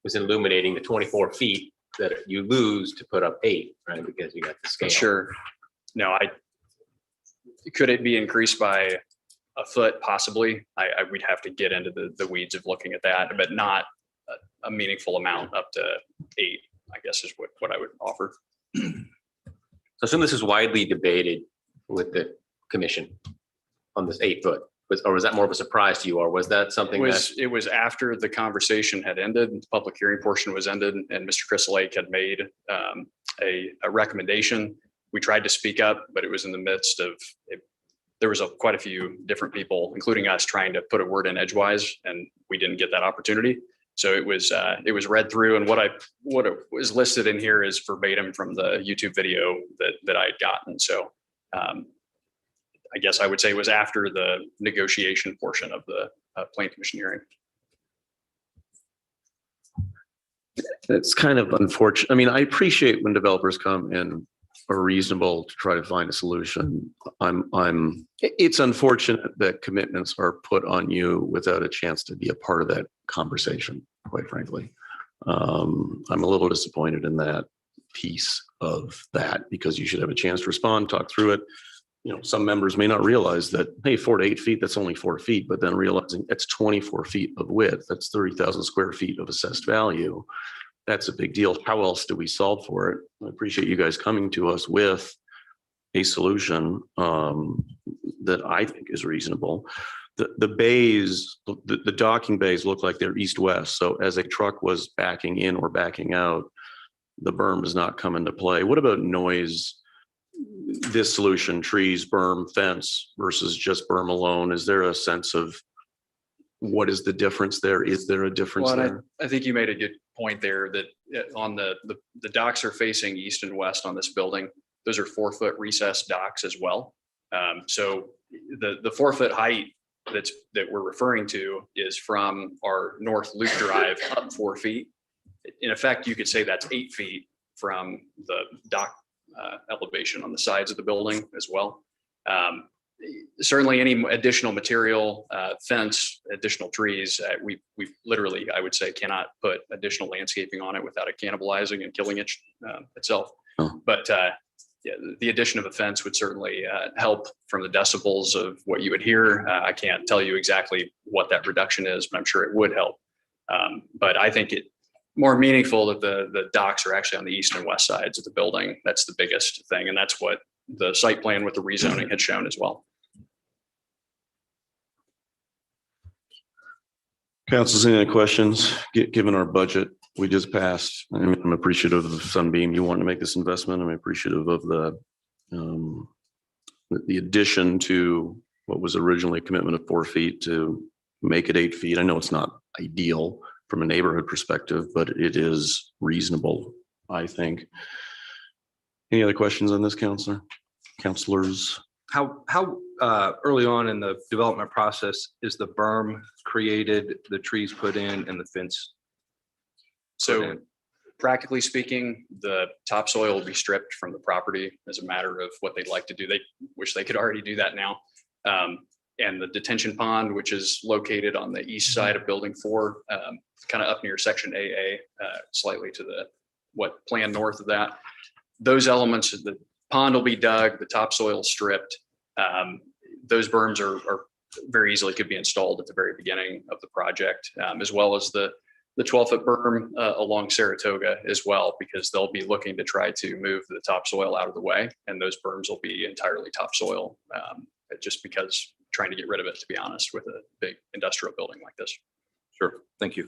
was illuminating the 24 feet that you lose to put up 8, right? Because you got the scale. Sure. No, could it be increased by a foot? Possibly. We'd have to get into the weeds of looking at that, but not a meaningful amount up to 8, I guess is what I would offer. So I assume this is widely debated with the commission on this 8 foot, or was that more of a surprise to you, or was that something It was after the conversation had ended, the public hearing portion was ended, and Mr. Chris Lake had made a recommendation. We tried to speak up, but it was in the midst of there was quite a few different people, including us, trying to put a word in edgewise, and we didn't get that opportunity. So it was read through, and what was listed in here is verbatim from the YouTube video that I had gotten. So I guess I would say it was after the negotiation portion of the Plan Commission hearing. It's kind of unfortunate. I mean, I appreciate when developers come and are reasonable to try to find a solution. It's unfortunate that commitments are put on you without a chance to be a part of that conversation, quite frankly. I'm a little disappointed in that piece of that, because you should have a chance to respond, talk through it. Some members may not realize that, hey, 4 to 8 feet, that's only 4 feet, but then realizing it's 24 feet of width, that's 30,000 square feet of assessed value. That's a big deal. How else do we solve for it? I appreciate you guys coming to us with a solution that I think is reasonable. The bays, the docking bays look like they're east-west. So as a truck was backing in or backing out, the berm does not come into play. What about noise? This solution, trees, berm, fence versus just berm alone. Is there a sense of what is the difference there? Is there a difference there? I think you made a good point there that on the docks are facing east and west on this building. Those are 4-foot recessed docks as well. So the 4-foot height that we're referring to is from our north loop drive up 4 feet. In effect, you could say that's 8 feet from the dock elevation on the sides of the building as well. Certainly any additional material, fence, additional trees, we literally, I would say, cannot put additional landscaping on it without it cannibalizing and killing it itself. Oh. But yeah, the addition of a fence would certainly help from the decibels of what you would hear. I can't tell you exactly what that reduction is, but I'm sure it would help. But I think it more meaningful that the docks are actually on the east and west sides of the building. That's the biggest thing. And that's what the site plan with the rezoning had shown as well. Council's any other questions? Given our budget we just passed, I'm appreciative of Sunbeam. You want to make this investment. I'm appreciative of the addition to what was originally a commitment of 4 feet to make it 8 feet. I know it's not ideal from a neighborhood perspective, but it is reasonable, I think. Any other questions on this, councilors? How early on in the development process is the berm created, the trees put in, and the fence? So practically speaking, the topsoil will be stripped from the property as a matter of what they'd like to do. They wish they could already do that now. and the detention pond, which is located on the east side of Building 4, kind of up near Section AA, slightly to the plan north of that. Those elements, the pond will be dug, the topsoil stripped. Those berms are very easily could be installed at the very beginning of the project, as well as the 12-foot berm along Saratoga as well, because they'll be looking to try to move the topsoil out of the way, and those berms will be entirely topsoil, just because trying to get rid of it, to be honest, with a big industrial building like this. Sure. Thank you.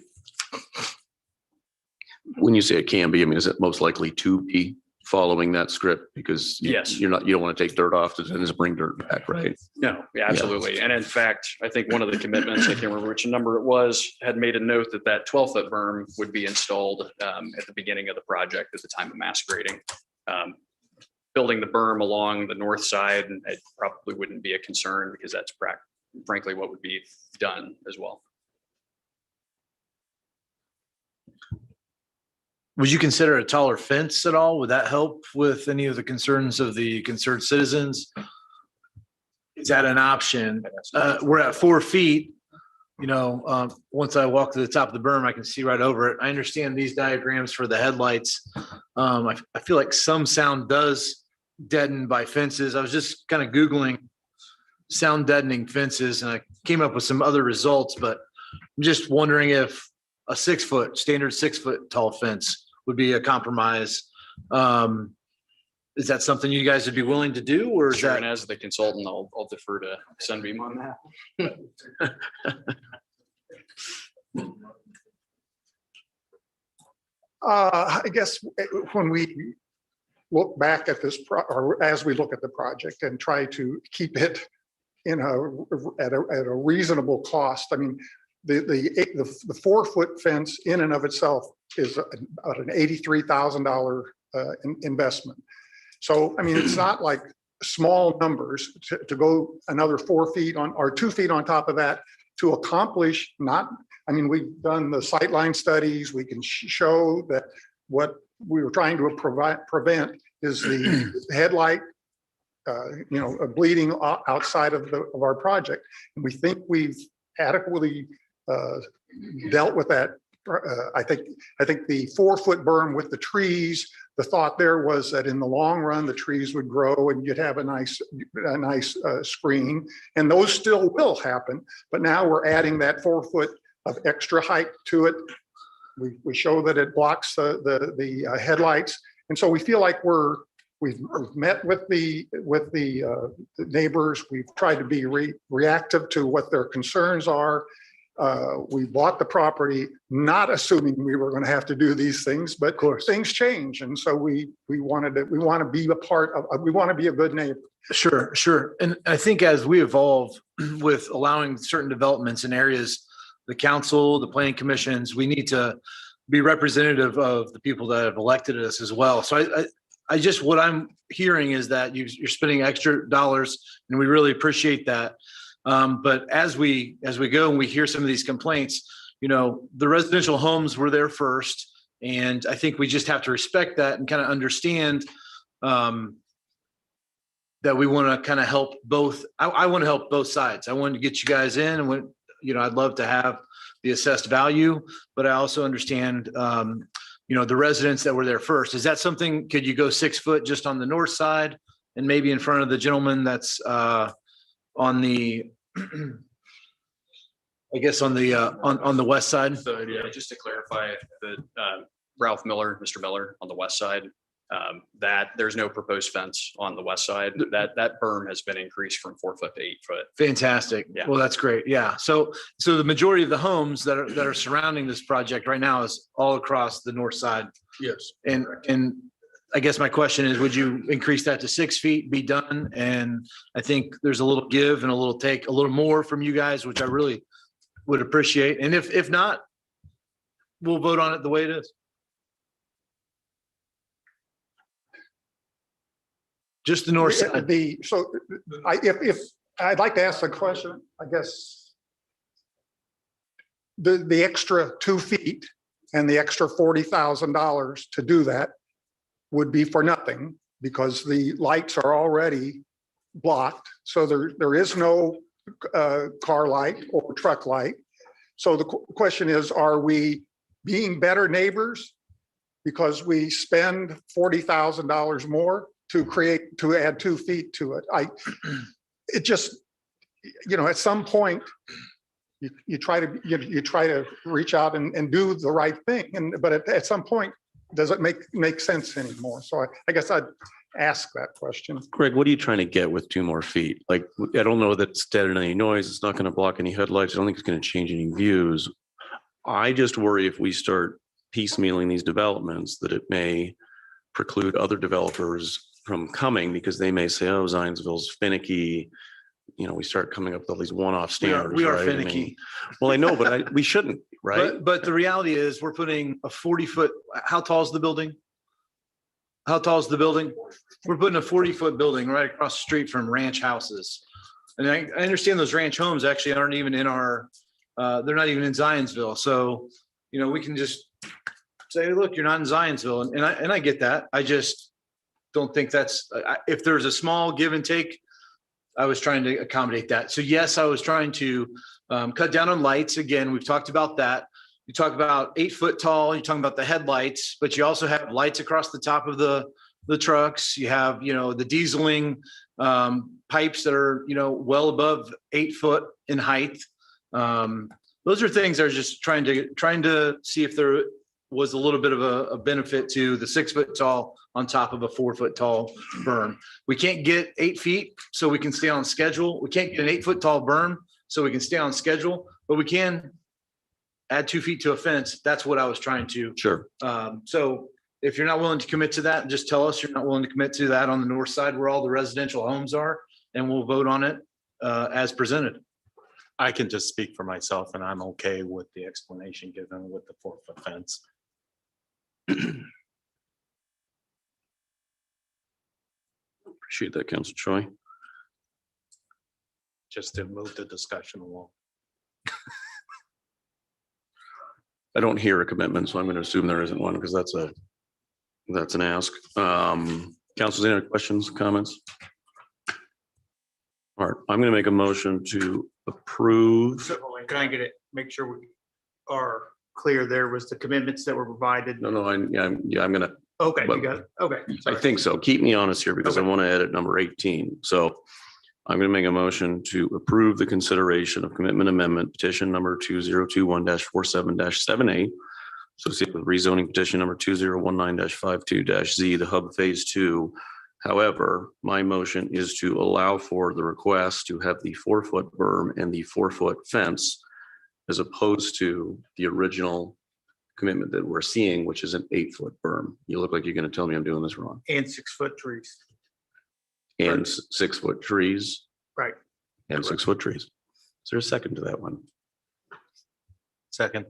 When you say it can be, I mean, is it most likely to be following that script? Because Yes. you don't want to take dirt off to then just bring dirt back, right? No, yeah, absolutely. And in fact, I think one of the commitments, I can't remember which number it was, had made a note that 12-foot berm would be installed at the beginning of the project at the time of mass grading. Building the berm along the north side, it probably wouldn't be a concern because that's frankly what would be done as well. Would you consider a taller fence at all? Would that help with any of the concerns of the concerned citizens? Is that an option? We're at 4 feet. Once I walk to the top of the berm, I can see right over it. I understand these diagrams for the headlights. I feel like some sound does deaden by fences. I was just kind of Googling sound deadening fences and I came up with some other results, but I'm just wondering if a standard 6 foot tall fence would be a compromise. Is that something you guys would be willing to do, or is Sure, that? and as the consultant, I'll defer to Sunbeam on that. I guess when we look back at this, or as we look at the project and try to keep it at a reasonable cost, I mean, the 4-foot fence in and of itself is about an $83,000 investment. So, I mean, it's not like small numbers to go another 4 feet on, or 2 feet on top of that to accomplish I mean, we've done the sightline studies. We can show that what we were trying to prevent is the headlight, bleeding outside of our project. And we think we've adequately dealt with that. I think the 4-foot berm with the trees, the thought there was that in the long run, the trees would grow and you'd have a nice screen, and those still will happen. But now we're adding that 4 foot of extra height to it. We show that it blocks the headlights, and so we feel like we've met with the neighbors. We've tried to be reactive to what their concerns are. We bought the property not assuming we were going to have to do these things, but of course things change, and so we want to be a part of. We want to be a good neighbor. Sure. And I think as we evolve with allowing certain developments in areas, the council, the planning commissions, we need to be representative of the people that have elected us as well. So I just, what I'm hearing is that you're spending extra dollars, and we really appreciate that. But as we go and we hear some of these complaints, the residential homes were there first. And I think we just have to respect that and kind of understand that we want to kind of help both. I want to help both sides. I want to get you guys in, and I'd love to have the assessed value, but I also understand, the residents that were there first. Is that something, could you go 6 foot just on the north side and maybe in front of the gentleman that's on the, I guess on the west side? So yeah, just to clarify, Ralph Miller, Mr. Miller on the west side, that there's no proposed fence on the west side. That berm has been increased from 4 foot to 8 foot. Fantastic. Yeah. Well, that's great. Yeah. So the majority of the homes that are surrounding this project right now is all across the north side. Yes. And I guess my question is, would you increase that to 6 feet, be done? And I think there's a little give and a little take, a little more from you guys, which I really would appreciate. And if not, we'll vote on it the way it is. Just the north side. If I'd like to ask a question, I guess the extra 2 feet and the extra $40,000 to do that would be for nothing because the lights are already blocked. So there is no car light or truck light. So the question is, are we being better neighbors because we spend $40,000 more to add 2 feet to it? It just, at some point, you try to reach out and do the right thing. But at some point, does it make sense anymore? So I guess I'd ask that question. Greg, what are you trying to get with 2 more feet? Like, I don't know that it's dead in any noise. It's not going to block any headlights. I don't think it's going to change any views. I just worry if we start piecemealing these developments that it may preclude other developers from coming because they may say, oh, Zionsville's finicky. We start coming up with all these one-off standards. We are right? finicky. Well, I know, but we shouldn't, right? But the reality is we're putting a 40-foot, how tall is the building? How tall is the building? We're putting a 40-foot building right across the street from ranch houses. And I understand those ranch homes actually aren't even in our, they're not even in Zionsville. So, we can just say, look, you're not in Zionsville. And I get that. I just don't think that's, if there's a small give and take, I was trying to accommodate that. So yes, I was trying to cut down on lights. Again, we've talked about that. You talk about 8 foot tall, you're talking about the headlights, but you also have lights across the top of the trucks. You have, the dieseling pipes that are, well above 8 foot in height. Those are things I was just trying to see if there was a little bit of a benefit to the 6 foot tall on top of a 4 foot tall berm. We can't get 8 feet so we can stay on schedule. We can't get an 8 foot tall berm so we can stay on schedule, but we can add 2 feet to a fence. That's what I was trying to. Sure. So if you're not willing to commit to that, just tell us you're not willing to commit to that on the north side where all the residential homes are, and we'll vote on it as presented. I can just speak for myself, and I'm okay with the explanation given with the 4 foot fence. Appreciate that, Councilor Choi. Just to move the discussion along. I don't hear a commitment, so I'm going to assume there isn't one because that's an ask. Councilors, any other questions, comments? All right, I'm going to make a motion to approve. So, can I get it? Make sure we are clear. There was the commitments that were provided. No, I'm going to. Okay, but you got it. Okay. I sorry. think so. Keep me honest here because I want to edit number 18. So I'm going to make a motion to approve the consideration of commitment amendment petition number 2021-47-78 associated with rezoning petition number 2019-52-Z, the hub phase 2. However, my motion is to allow for the request to have the 4 foot berm and the 4 foot fence as opposed to the original commitment that we're seeing, which is an 8 foot berm. You look like you're going to tell me I'm doing this wrong. And 6 foot trees. And 6 foot trees. Right. And 6 foot trees. Is there a second to that one? Second.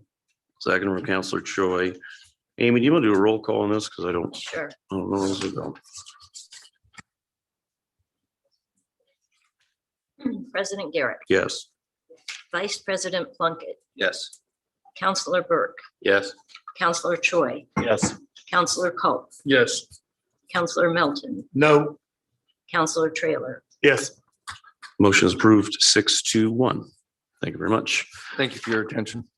Second from Councilor Choi. Amy, do you want to do a roll call on this? Because I don't know as we go. President Garrett, Yes. Vice President Plunkett, Yes. Counselor Burke, Yes. Counselor Choi, Yes. Counselor Culp, Yes. Counselor Melton, No. Counselor Trailer. Yes. Motion is approved 6-1. Thank you very much. Thank you for your attention.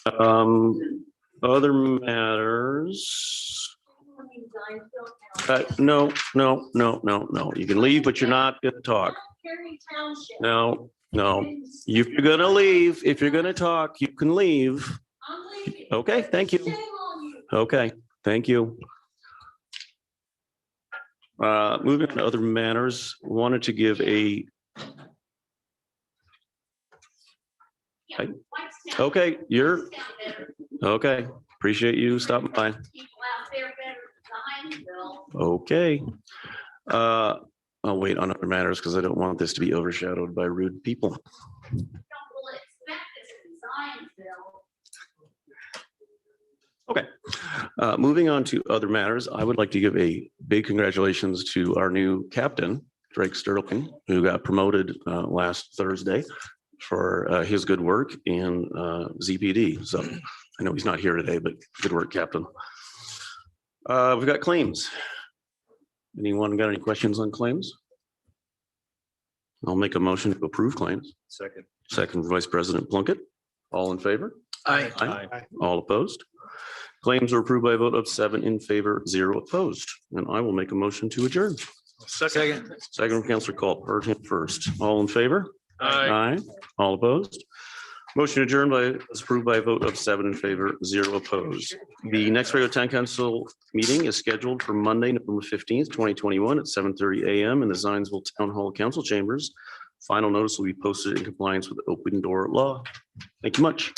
Other matters. No. You can leave, but you're not going to talk. No. If you're going to leave, if you're going to talk, you can leave. Okay, thank you. Okay, thank you. Moving on to other matters, wanted to give a. Okay, you're okay. Appreciate you stopping by. Okay. I'll wait on other matters because I don't want this to be overshadowed by rude people. Okay, moving on to other matters, I would like to give a big congratulations to our new captain, Drake Sterling, who got promoted last Thursday for his good work in ZPD. So I know he's not here today, but good work, Captain. We've got claims. Anyone got any questions on claims? I'll make a motion to approve claims. Second. Second from Vice President Plunkett. All in favor? Aye. All opposed? Claims are approved by a vote of 7 in favor, 0 opposed. And I will make a motion to adjourn. Second. Second from Counselor Culp. Heard him first. All in favor? Aye. All opposed? Motion adjourned is approved by a vote of 7 in favor, 0 opposed. The next regular town council meeting is scheduled for Monday, November 15th, 2021 at 7:30 a.m. in the Zionsville Town Hall Council Chambers. Final notice will be posted in compliance with open door law. Thank you much.